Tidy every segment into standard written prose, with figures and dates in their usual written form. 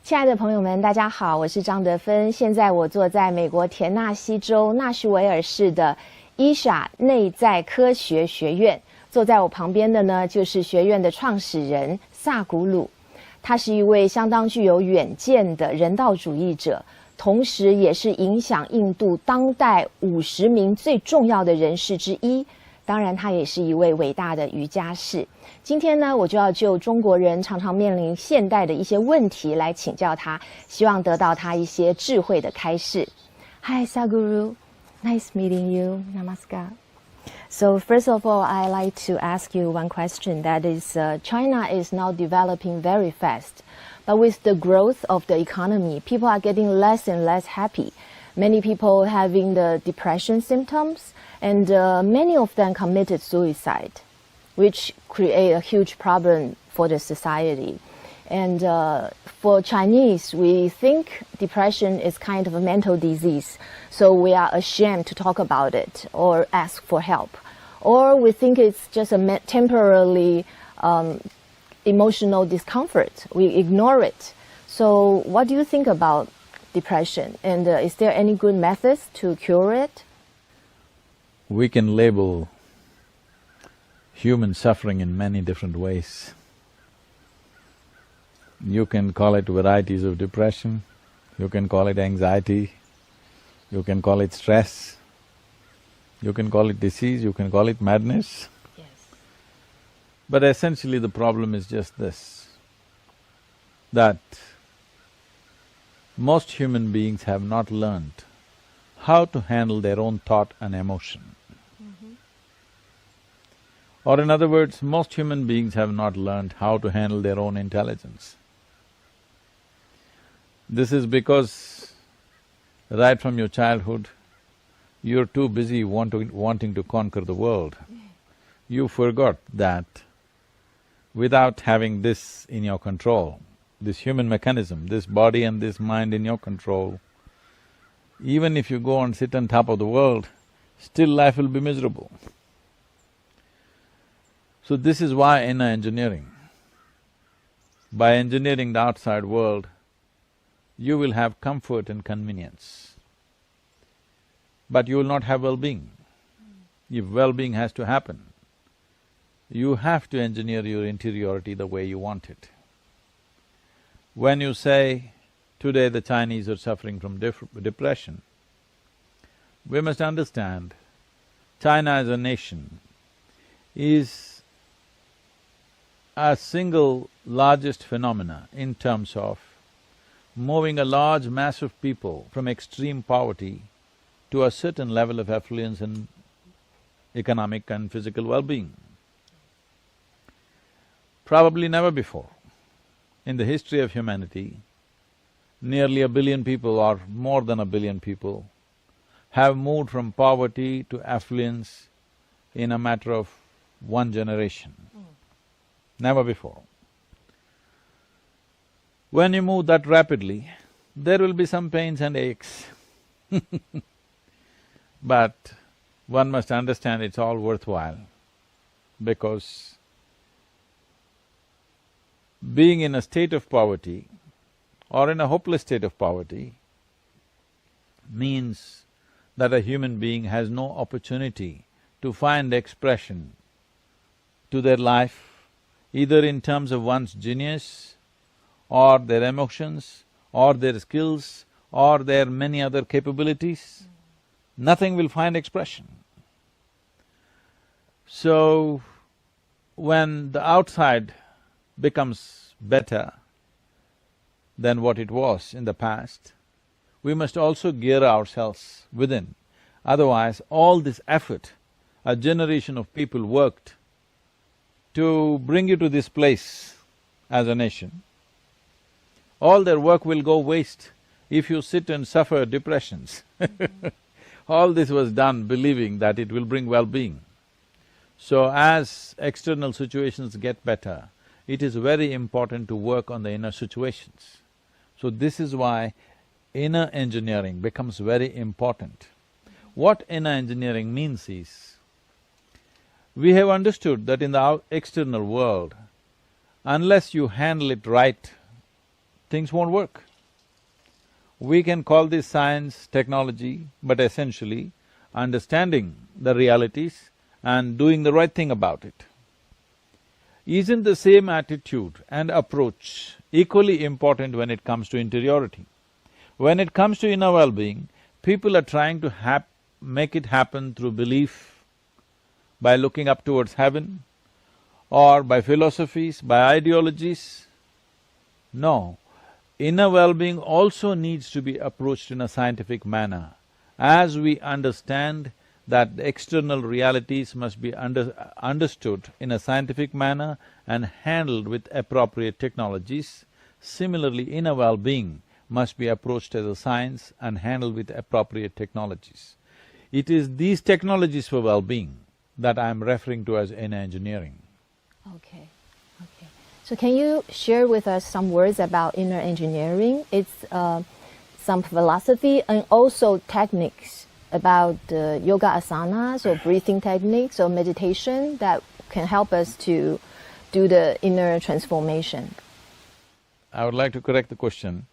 亲爱的朋友们，大家好，我是张德芬。现在我坐在美国田纳西州纳什维尔市的 Isha 内在科学学院，坐在我旁边的呢，就是学院的创始人萨古鲁。他是一位相当具有远见的人道主义者，同时也是影响印度当代50名最重要的人士之一。当然，他也是一位伟大的瑜伽士。今天呢，我就要就中国人常常面临现代的一些问题来请教他，希望得到他一些智慧的开示。Hi, Sadhguru. Nice meeting you. Namaskar. So first of all, I'd like to ask you one question. That is, China is now developing very fast. But with the growth of the economy, people are getting less and less happy. Many people having the depression symptoms, and many of them committed suicide, which create a huge problem for the society. And for Chinese, we think depression is kind of a mental disease, so we are ashamed to talk about it or ask for help. Or we think it's just a temporarily emotional discomfort. We ignore it. So what do you think about depression? And is there any good methods to cure it? We can label human suffering in many different ways. You can call it varieties of depression, you can call it anxiety, you can call it stress, you can call it disease, you can call it madness. Yes. But essentially the problem is just this, that most human beings have not learned how to handle their own thought and emotion. Or in other words, most human beings have not learned how to handle their own intelligence. This is because right from your childhood, you're too busy wanting to conquer the world. You forgot that without having this in your control, this human mechanism, this body and this mind in your control, even if you go and sit on top of the world, still life will be miserable. So this is why inner engineering. By engineering the outside world, you will have comfort and convenience, but you will not have well-being. If well-being has to happen, you have to engineer your interiority the way you want it. When you say, today the Chinese are suffering from depression, we must understand, China as a nation is a single largest phenomena in terms of moving a large mass of people from extreme poverty to a certain level of affluence and economic and physical well-being. Probably never before in the history of humanity, nearly 1 billion people or more than 1 billion people have moved from poverty to affluence in a matter of one generation. Never before. When you move that rapidly, there will be some pains and aches. But one must understand it's all worthwhile, because being in a state of poverty or in a hopeless state of poverty means that a human being has no opportunity to find expression to their life, either in terms of one's genius, or their emotions, or their skills, or their many other capabilities. Nothing will find expression. So, when the outside becomes better than what it was in the past, we must also gear ourselves within. Otherwise, all this effort a generation of people worked to bring you to this place as a nation, all their work will go waste if you sit and suffer depressions. All this was done believing that it will bring well-being. So as external situations get better, it is very important to work on the inner situations. So this is why inner engineering becomes very important. What inner engineering means is, we have understood that in the external world, unless you handle it right things won't work. We can call this science, technology, but essentially understanding the realities and doing the right thing about it. Isn't the same attitude and approach equally important when it comes to interiority? When it comes to inner well-being, people are trying to make it happen through belief, by looking up towards heaven, or by philosophies, by ideologies. No, inner well-being also needs to be approached in a scientific manner. As we understand that the external realities must be understood in a scientific manner and handled with appropriate technologies, similarly inner well-being must be approached as a science and handled with appropriate technologies. It is these technologies for well-being that I'm referring to as inner engineering. Okay. So can you share with us some words about inner engineering? It's some philosophy and also techniques about yoga asanas or breathing techniques or meditation that can help us to do the inner transformation. I would like to correct the question.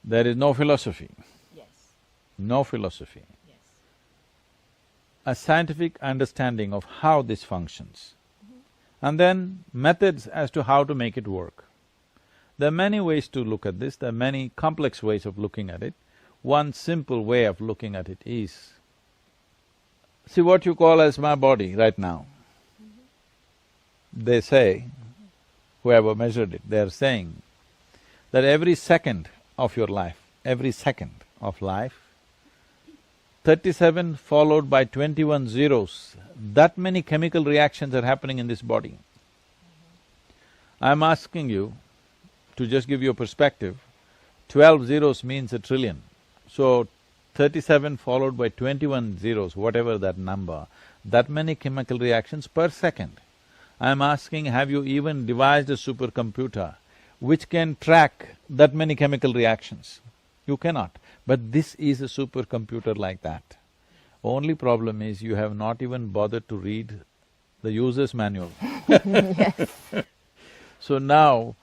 There is no philosophy. Yes. No philosophy. Yes. A scientific understanding of how this functions, and then methods as to how to make it work. There are many ways to look at this, there are many complex ways of looking at it. One simple way of looking at it is, see what you call as my body right now. They say, whoever measured it, they're saying that every second of your life, 37 followed by 21 zeros, that many chemical reactions are happening in this body. I'm asking you to just give you a perspective, 12 zeros means a trillion. So 37 followed by 21 zeros, whatever that number, that many chemical reactions per second. I'm asking, have you even devised a supercomputer which can track that many chemical reactions? You cannot. But this is a supercomputer like that. Only problem is you have not even bothered to read the user's manual. Yes. So now,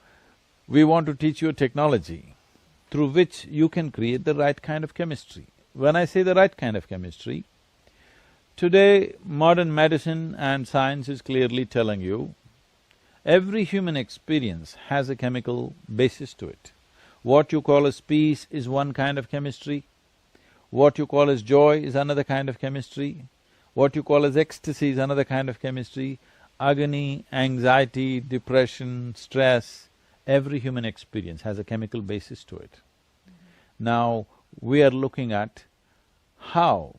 we want to teach you a technology through which you can create the right kind of chemistry. When I say the right kind of chemistry, today modern medicine and science is clearly telling you, every human experience has a chemical basis to it. What you call as peace is one kind of chemistry, what you call as joy is another kind of chemistry, what you call as ecstasy is another kind of chemistry, agony, anxiety, depression, stress, every human experience has a chemical basis to it. Now, we are looking at how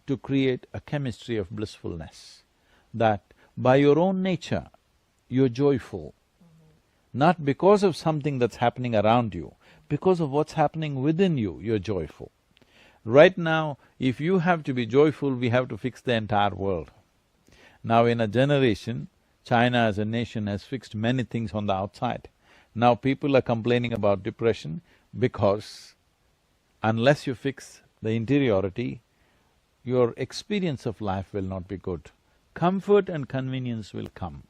to create a chemistry of blissfulness, that by your own nature, you're joyful, not because of something that's happening around you, because of what's happening within you, you're joyful. Right now, if you have to be joyful, we have to fix the entire world. Now in a generation, China as a nation has fixed many things on the outside. Now people are complaining about depression because unless you fix the interiority, your experience of life will not be good. Comfort and convenience will come,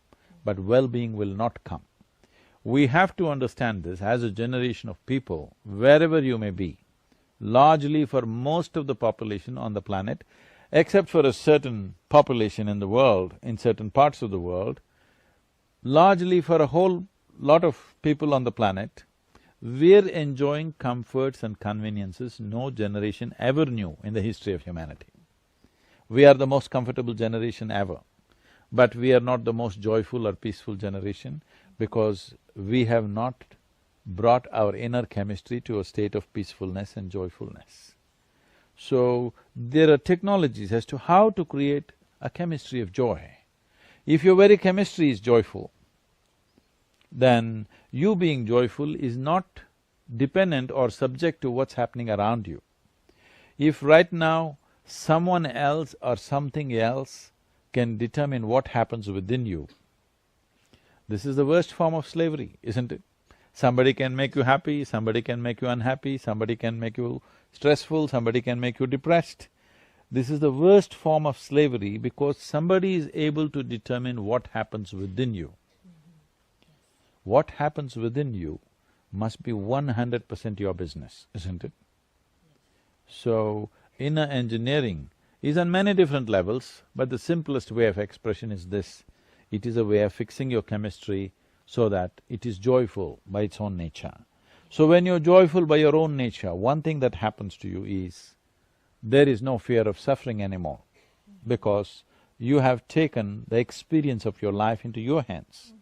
but well-being will not come. We have to understand this as a generation of people, wherever you may be, largely for most of the population on the planet, except for a certain population in the world, in certain parts of the world, largely for a whole lot of people on the planet, we're enjoying comforts and conveniences no generation ever knew in the history of humanity. We are the most comfortable generation ever, but we are not the most joyful or peaceful generation because we have not brought our inner chemistry to a state of peacefulness and joyfulness. So, there are technologies as to how to create a chemistry of joy. If your very chemistry is joyful, then you being joyful is not dependent or subject to what's happening around you. If right now someone else or something else can determine what happens within you, this is the worst form of slavery, isn't it? Somebody can make you happy, somebody can make you unhappy, somebody can make you stressful, somebody can make you depressed. This is the worst form of slavery because somebody is able to determine what happens within you. What happens within you must be 100% your business, isn't it? So, inner engineering is on many different levels, but the simplest way of expression is this: it is a way of fixing your chemistry so that it is joyful by its own nature. So when you're joyful by your own nature, one thing that happens to you is, there is no fear of suffering anymore, because you have taken the experience of your life into your hands.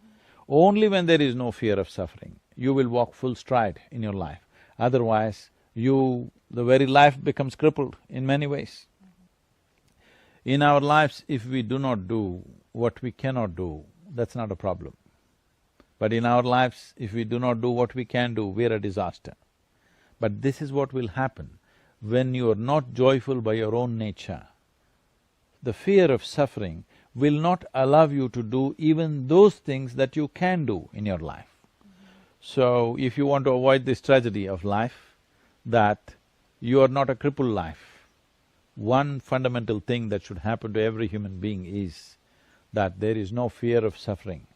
Only when there is no fear of suffering, you will walk full stride in your life. Otherwise, the very life becomes crippled in many ways. In our lives, if we do not do what we cannot do, that's not a problem. But in our lives, if we do not do what we can do, we're a disaster. But this is what will happen when you are not joyful by your own nature. The fear of suffering will not allow you to do even those things that you can do in your life. So, if you want to avoid this tragedy of life, that you are not a crippled life, one fundamental thing that should happen to every human being is that there is no fear of suffering.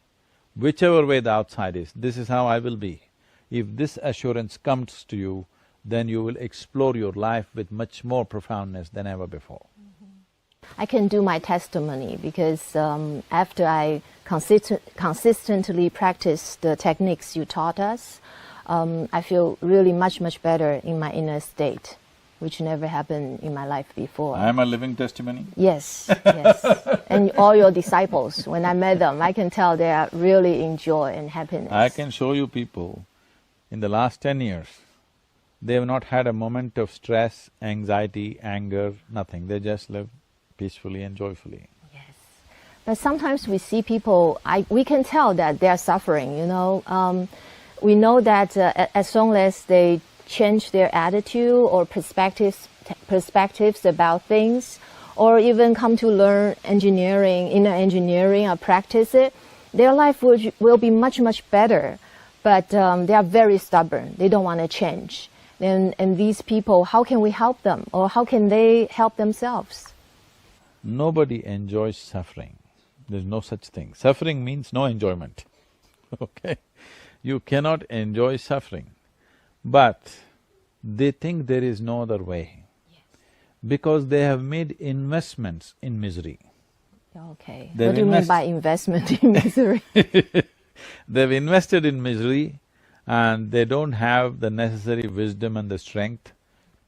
Whichever way the outside is, this is how I will be. If this assurance comes to you, then you will explore your life with much more profoundness than ever before. I can do my testimony because after I consistently practice the techniques you taught us, I feel really much better in my inner state, which never happened in my life before. I am a living testimony? Yes, yes. And all your disciples, when I met them, I can tell they are really in joy and happiness. I can show you people, in the last 10 years, they have not had a moment of stress, anxiety, anger, nothing. They just live peacefully and joyfully. Yes. But sometimes we see people, we can tell that they are suffering, you know. We know that as long as they change their attitude or perspectives about things, or even come to learn engineering, inner engineering, or practice it, their life will be much better. But they are very stubborn, they don't want to change. And these people, how can we help them, or how can they help themselves? Nobody enjoys suffering. There's no such thing. Suffering means no enjoyment, okay? You cannot enjoy suffering, but they think there is no other way. Yes. Because they have made investments in misery. Okay. What do you mean by investment in misery? They've invested in misery and they don't have the necessary wisdom and the strength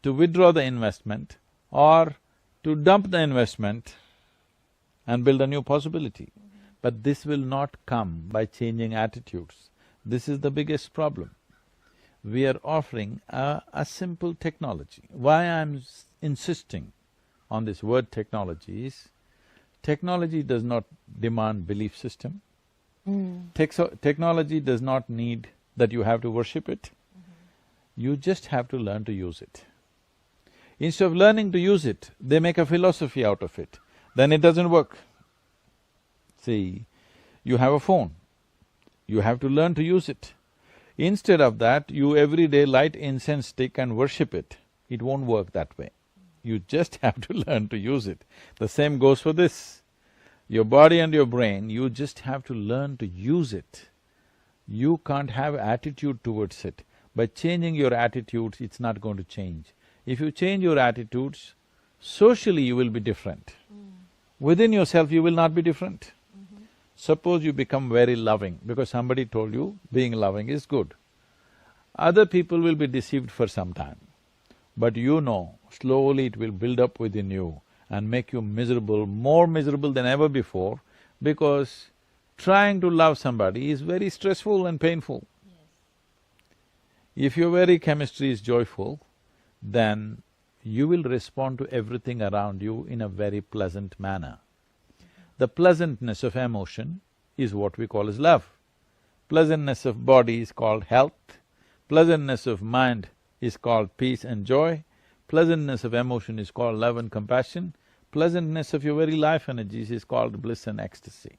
to withdraw the investment or to dump the investment and build a new possibility. But this will not come by changing attitudes. This is the biggest problem. We are offering a simple technology. Why I'm insisting on this word technology is, technology does not demand belief system. Technology does not need that you have to worship it. You just have to learn to use it. Instead of learning to use it, they make a philosophy out of it. Then it doesn't work. See, you have a phone, you have to learn to use it. Instead of that, you every day light incense stick and worship it. It won't work that way. You just have to learn to use it. The same goes for this. Your body and your brain, you just have to learn to use it. You can't have attitude towards it. By changing your attitudes, it's not going to change. If you change your attitudes, socially you will be different. Within yourself you will not be different. Suppose you become very loving because somebody told you being loving is good. Other people will be deceived for some time, but you know, slowly it will build up within you and make you miserable, more miserable than ever before, because trying to love somebody is very stressful and painful. If your very chemistry is joyful, then you will respond to everything around you in a very pleasant manner. The pleasantness of emotion is what we call as love. Pleasantness of body is called health. Pleasantness of mind is called peace and joy. Pleasantness of emotion is called love and compassion. Pleasantness of your very life energies is called bliss and ecstasy.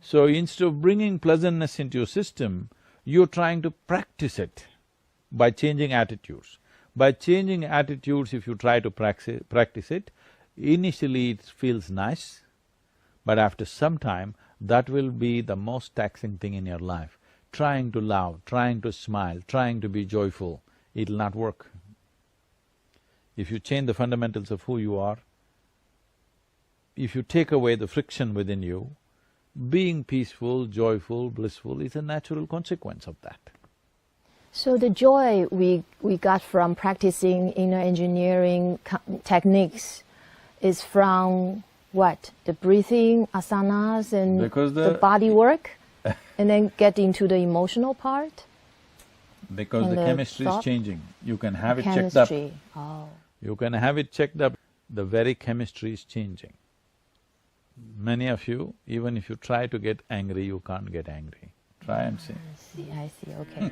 So instead of bringing pleasantness into your system, you're trying to practice it by changing attitudes. By changing attitudes, if you try to practice it, initially it feels nice, but after some time, that will be the most taxing thing in your life. trying to love, trying to smile, trying to be joyful, it'll not work. If you change the fundamentals of who you are, if you take away the friction within you, being peaceful, joyful, blissful is a natural consequence of that. So the joy we got from practicing inner engineering techniques is from what? The breathing, asanas and the body work? And then get into the emotional part? Because the chemistry is changing. You can have it checked up. Oh. You can have it checked up. The very chemistry is changing. Many of you, even if you try to get angry, you can't get angry. Try and see. I see, okay.